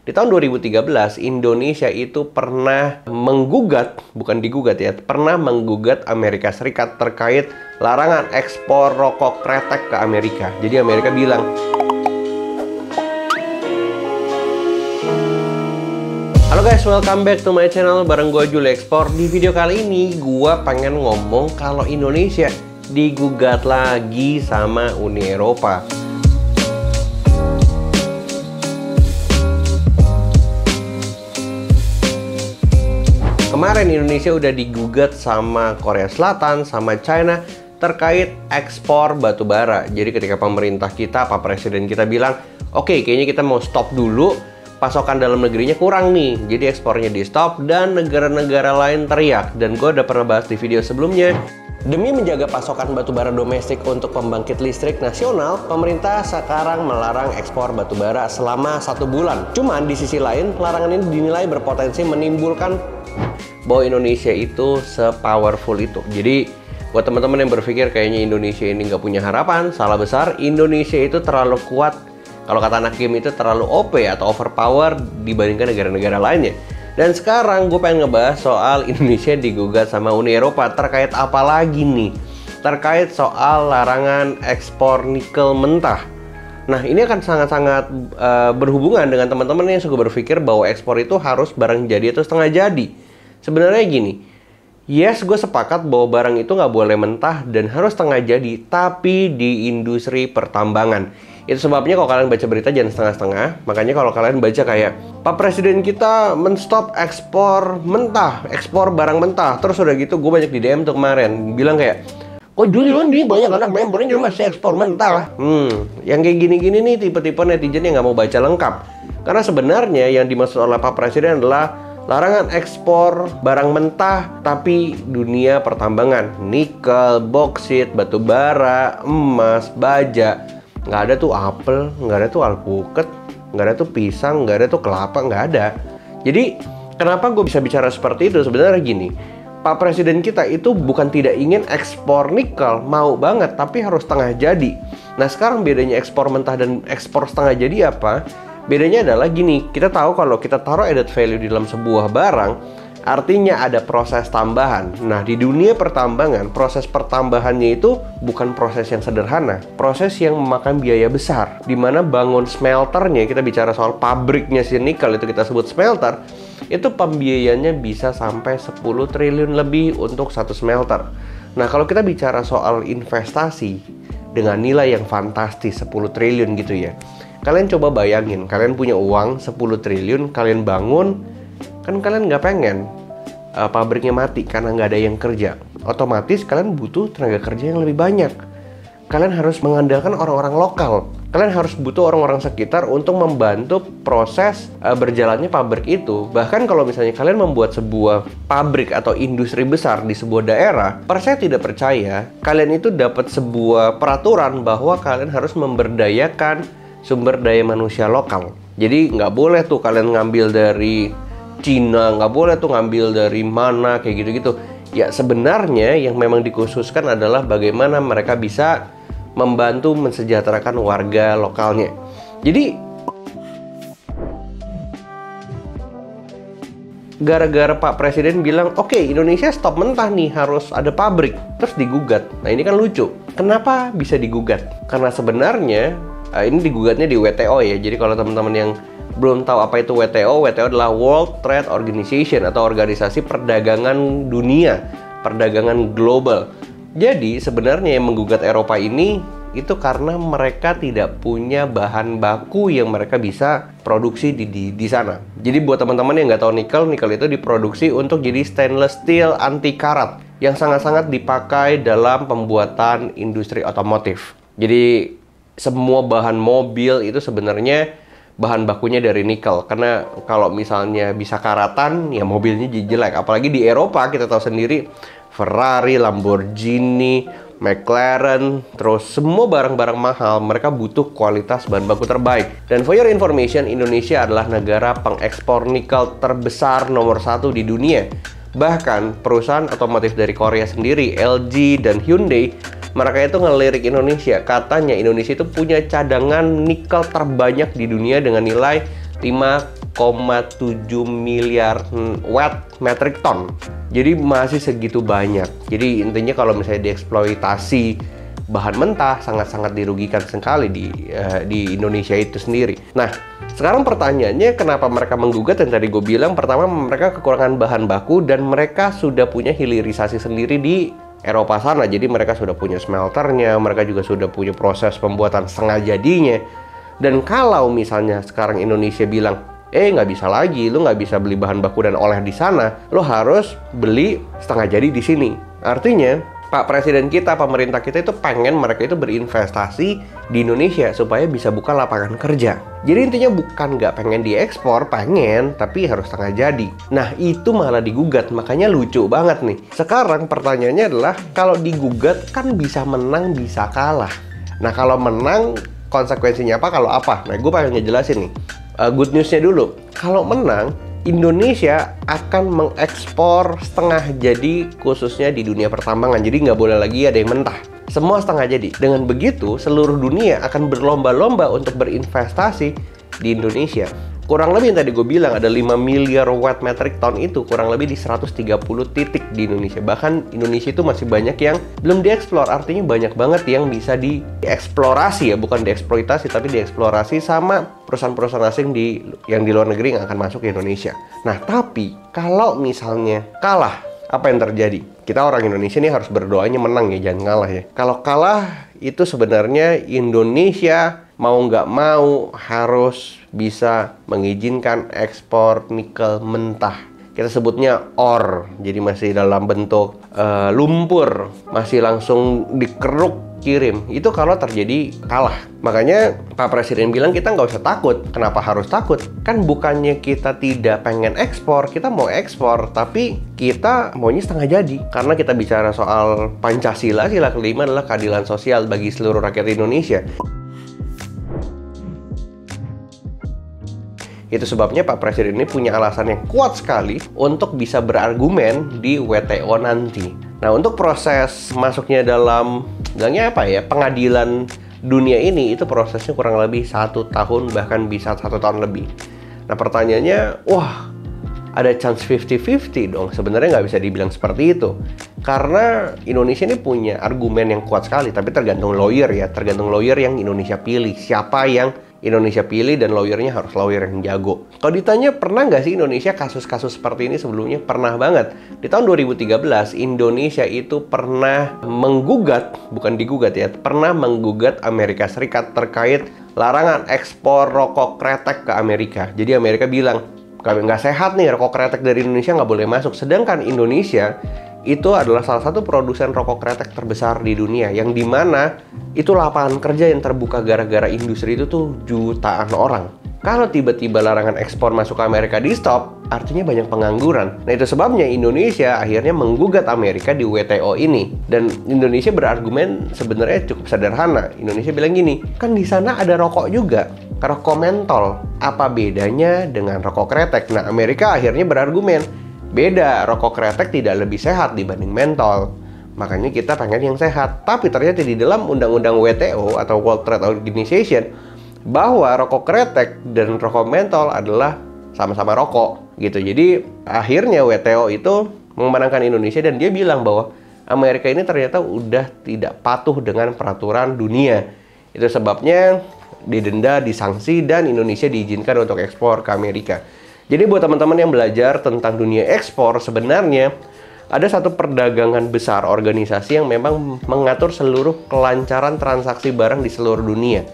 Di tahun 2013, Indonesia itu pernah menggugat, bukan digugat ya, pernah menggugat Amerika Serikat terkait larangan ekspor rokok kretek ke Amerika. Jadi Amerika bilang, halo guys, welcome back to my channel bareng gue Juli Ekspor. Di video kali ini gue pengen ngomong kalau Indonesia digugat lagi sama Uni Eropa. Kemarin Indonesia udah digugat sama Korea Selatan, sama China terkait ekspor batu bara. Jadi ketika pemerintah kita, Pak Presiden kita bilang, oke, kayaknya kita mau stop dulu, pasokan dalam negerinya kurang nih. Jadi ekspornya di stop dan negara-negara lain teriak. Dan gue udah pernah bahas di video sebelumnya. Demi menjaga pasokan batubara domestik untuk pembangkit listrik nasional, pemerintah sekarang melarang ekspor batubara selama 1 bulan. Cuman di sisi lain, larangan ini dinilai berpotensi menimbulkan bahwa Indonesia itu se-powerful itu. Jadi buat teman-teman yang berpikir kayaknya Indonesia ini nggak punya harapan, salah besar. Indonesia itu terlalu kuat, kalau kata anak game itu terlalu OP atau overpower dibandingkan negara-negara lainnya. Dan sekarang gue pengen ngebahas soal Indonesia digugat sama Uni Eropa. Terkait apa lagi nih? Terkait soal larangan ekspor nikel mentah. Nah, ini akan sangat-sangat berhubungan dengan teman-teman yang suka berpikir bahwa ekspor itu harus barang jadi atau setengah jadi. Sebenarnya gini, yes, gue sepakat bahwa barang itu nggak boleh mentah dan harus setengah jadi, tapi di industri pertambangan. Itu sebabnya kalau kalian baca berita jangan setengah-setengah. Makanya kalau kalian baca kayak Pak Presiden kita menstop ekspor mentah, ekspor barang mentah. Terus udah gitu gue banyak di DM tuh kemarin bilang kayak, kok dulu nih banyak anak membernya masih ekspor mentah lah. Yang kayak gini-gini nih tipe-tipe netizen yang nggak mau baca lengkap. Karena sebenarnya yang dimaksud oleh Pak Presiden adalah larangan ekspor barang mentah tapi dunia pertambangan. Nikel, boksit, batu bara, emas, baja. Nggak ada tuh apel, nggak ada tuh alpukat, nggak ada tuh pisang, nggak ada tuh kelapa, nggak ada. Jadi kenapa gue bisa bicara seperti itu? Sebenarnya gini, Pak Presiden kita itu bukan tidak ingin ekspor nikel, mau banget, tapi harus setengah jadi. Nah sekarang bedanya ekspor mentah dan ekspor setengah jadi apa? Bedanya adalah gini, kita tahu kalau kita taruh added value di dalam sebuah barang, artinya ada proses tambahan. Nah, di dunia pertambangan, proses pertambahannya itu bukan proses yang sederhana. Proses yang memakan biaya besar. Dimana bangun smelternya, kita bicara soal pabriknya si nikel, itu kita sebut smelter, itu pembiayanya bisa sampai 10 triliun lebih untuk satu smelter. Nah, kalau kita bicara soal investasi dengan nilai yang fantastis, 10 triliun gitu ya. Kalian coba bayangin, kalian punya uang 10 triliun, kalian bangun, kan kalian nggak pengen pabriknya mati karena nggak ada yang kerja. Otomatis kalian butuh tenaga kerja yang lebih banyak. Kalian harus mengandalkan orang-orang lokal. Kalian harus butuh orang-orang sekitar untuk membantu proses berjalannya pabrik itu. Bahkan kalau misalnya kalian membuat sebuah pabrik atau industri besar di sebuah daerah, saya tidak percaya kalian itu dapat sebuah peraturan bahwa kalian harus memberdayakan sumber daya manusia lokal. Jadi nggak boleh tuh kalian ngambil dari Cina, nggak boleh tuh ngambil dari mana, kayak gitu-gitu. Ya sebenarnya yang memang dikhususkan adalah bagaimana mereka bisa membantu mensejahterakan warga lokalnya. Jadi gara-gara Pak Presiden bilang, oke, Indonesia stop mentah nih, harus ada pabrik, terus digugat. Nah ini kan lucu. Kenapa bisa digugat? Karena sebenarnya ini digugatnya di WTO ya. Jadi kalau teman-teman yang belum tahu apa itu WTO, WTO adalah World Trade Organization atau Organisasi Perdagangan Dunia, perdagangan global. Jadi sebenarnya yang menggugat Eropa ini itu karena mereka tidak punya bahan baku yang mereka bisa produksi di sana. Jadi buat teman-teman yang nggak tahu nikel itu diproduksi untuk jadi stainless steel anti karat yang sangat-sangat dipakai dalam pembuatan industri otomotif. Jadi semua bahan mobil itu sebenarnya bahan bakunya dari nikel. Karena kalau misalnya bisa karatan, ya mobilnya jelek. Apalagi di Eropa, kita tahu sendiri, Ferrari, Lamborghini, McLaren, terus semua barang-barang mahal, mereka butuh kualitas bahan baku terbaik. Dan for your information, Indonesia adalah negara pengekspor nikel terbesar nomor 1 di dunia. Bahkan perusahaan otomotif dari Korea sendiri, LG dan Hyundai, mereka itu ngelirik Indonesia. Katanya Indonesia itu punya cadangan nikel terbanyak di dunia dengan nilai 5 miliar watt metric ton. Jadi masih segitu banyak. Jadi intinya kalau misalnya dieksploitasi bahan mentah sangat-sangat dirugikan sekali di Indonesia itu sendiri. Nah, sekarang pertanyaannya kenapa mereka menggugat? Yang tadi gue bilang, pertama mereka kekurangan bahan baku dan mereka sudah punya hilirisasi sendiri di Eropa sana. Jadi mereka sudah punya smelternya, mereka juga sudah punya proses pembuatan setengah jadinya. Dan kalau misalnya sekarang Indonesia bilang, nggak bisa lagi, lu nggak bisa beli bahan baku dan olah di sana, lo harus beli setengah jadi di sini. Artinya Pak Presiden kita, pemerintah kita itu pengen mereka itu berinvestasi di Indonesia supaya bisa buka lapangan kerja. Jadi intinya bukan nggak pengen diekspor, pengen, tapi harus setengah jadi. Nah, itu malah digugat, makanya lucu banget nih. Sekarang pertanyaannya adalah, kalau digugat kan bisa menang, bisa kalah. Nah, kalau menang, konsekuensinya apa, kalau apa? Nah, gue pengen ngejelasin nih. Good news-nya dulu. Kalau menang, Indonesia akan mengekspor setengah jadi khususnya di dunia pertambangan. Jadi nggak boleh lagi ada yang mentah. Semua setengah jadi. Dengan begitu, seluruh dunia akan berlomba-lomba untuk berinvestasi di Indonesia. Kurang lebih yang tadi gue bilang ada 5 miliar watt metric ton itu kurang lebih di 130 titik di Indonesia. Bahkan Indonesia itu masih banyak yang belum dieksplor. Artinya banyak banget yang bisa dieksplorasi ya, bukan dieksploitasi tapi dieksplorasi sama perusahaan-perusahaan asing yang di luar negeri yang akan masuk ke Indonesia. Nah, tapi kalau misalnya kalah, apa yang terjadi? Kita orang Indonesia ini harus berdoanya menang ya, jangan kalah ya. Kalau kalah itu sebenarnya Indonesia mau nggak mau harus bisa mengizinkan ekspor nikel mentah. Kita sebutnya ore, jadi masih dalam bentuk lumpur, masih langsung dikeruk kirim. Itu kalau terjadi kalah. Makanya Pak Presiden bilang kita nggak usah takut. Kenapa harus takut? Kan bukannya kita tidak pengen ekspor, kita mau ekspor, tapi kita maunya setengah jadi. Karena kita bicara soal Pancasila, sila kelima adalah keadilan sosial bagi seluruh rakyat Indonesia. Itu sebabnya Pak Presiden ini punya alasan yang kuat sekali untuk bisa berargumen di WTO nanti. Nah, untuk proses masuknya dalam, bilangnya apa ya, pengadilan dunia ini, itu prosesnya kurang lebih 1 tahun, bahkan bisa 1 tahun lebih. Nah, pertanyaannya, wah, ada chance 50-50 dong. Sebenarnya nggak bisa dibilang seperti itu. Karena Indonesia ini punya argumen yang kuat sekali, tapi tergantung lawyer ya, tergantung lawyer yang Indonesia pilih. Siapa yang Indonesia pilih dan lawyernya harus lawyer yang jago. Kalau ditanya pernah nggak sih Indonesia kasus-kasus seperti ini sebelumnya? Pernah banget. Di tahun 2013 Indonesia itu pernah menggugat, bukan digugat ya, pernah menggugat Amerika Serikat terkait larangan ekspor rokok kretek ke Amerika. Jadi Amerika bilang, nggak sehat nih rokok kretek dari Indonesia, nggak boleh masuk. Sedangkan Indonesia itu adalah salah satu produsen rokok kretek terbesar di dunia, yang dimana itu lapangan kerja yang terbuka gara-gara industri itu tuh jutaan orang. Kalau tiba-tiba larangan ekspor masuk ke Amerika di stop, artinya banyak pengangguran. Nah, itu sebabnya Indonesia akhirnya menggugat Amerika di WTO ini. Dan Indonesia berargumen sebenarnya cukup sederhana. Indonesia bilang gini, kan di sana ada rokok juga, rokok mentol. Apa bedanya dengan rokok kretek? Nah, Amerika akhirnya berargumen, beda, rokok kretek tidak lebih sehat dibanding mentol. Makanya kita pengen yang sehat. Tapi ternyata di dalam undang-undang WTO atau World Trade Organization, bahwa rokok kretek dan rokok mentol adalah sama-sama rokok gitu. Jadi akhirnya WTO itu memenangkan Indonesia dan dia bilang bahwa Amerika ini ternyata udah tidak patuh dengan peraturan dunia. Itu sebabnya didenda, disanksi, dan Indonesia diizinkan untuk ekspor ke Amerika. Jadi buat teman-teman yang belajar tentang dunia ekspor, sebenarnya ada satu perdagangan besar organisasi yang memang mengatur seluruh kelancaran transaksi barang di seluruh dunia.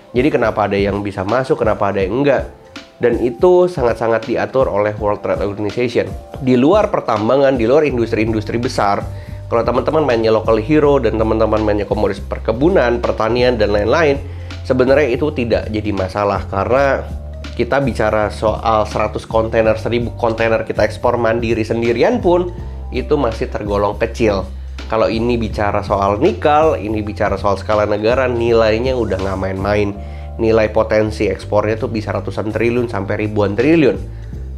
Jadi kenapa ada yang bisa masuk, kenapa ada yang enggak. Dan itu sangat-sangat diatur oleh World Trade Organization. Di luar pertambangan, di luar industri-industri besar, kalau teman-teman mainnya local hero dan teman-teman mainnya komodis perkebunan, pertanian, dan lain-lain, sebenarnya itu tidak jadi masalah. Karena kita bicara soal 100 kontainer, 1000 kontainer kita ekspor mandiri sendirian pun, itu masih tergolong kecil. Kalau ini bicara soal nikel, ini bicara soal skala negara, nilainya udah nggak main-main. Nilai potensi ekspornya tuh bisa ratusan triliun sampai ribuan triliun.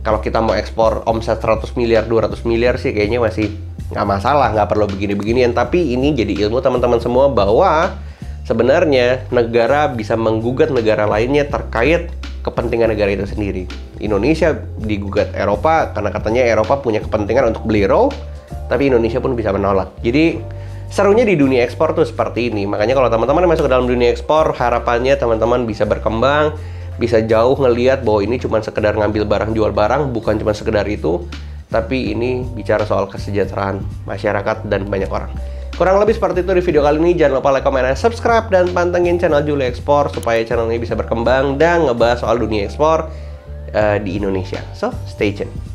Kalau kita mau ekspor omset 100 miliar, 200 miliar sih kayaknya masih nggak masalah, nggak perlu begini-beginian. Tapi ini jadi ilmu teman-teman semua bahwa sebenarnya negara bisa menggugat negara lainnya terkait kepentingan negara itu sendiri. Indonesia digugat Eropa karena katanya Eropa punya kepentingan untuk beli raw, tapi Indonesia pun bisa menolak. Jadi serunya di dunia ekspor tuh seperti ini. Makanya kalau teman-teman masuk ke dalam dunia ekspor, harapannya teman-teman bisa berkembang, bisa jauh ngelihat bahwa ini cuma sekedar ngambil barang jual barang, bukan cuma sekedar itu, tapi ini bicara soal kesejahteraan masyarakat dan banyak orang. Kurang lebih seperti itu di video kali ini. Jangan lupa like, comment, dan subscribe, dan pantengin channel Juli Ekspor supaya channel ini bisa berkembang dan ngebahas soal dunia ekspor di Indonesia. So, stay tuned.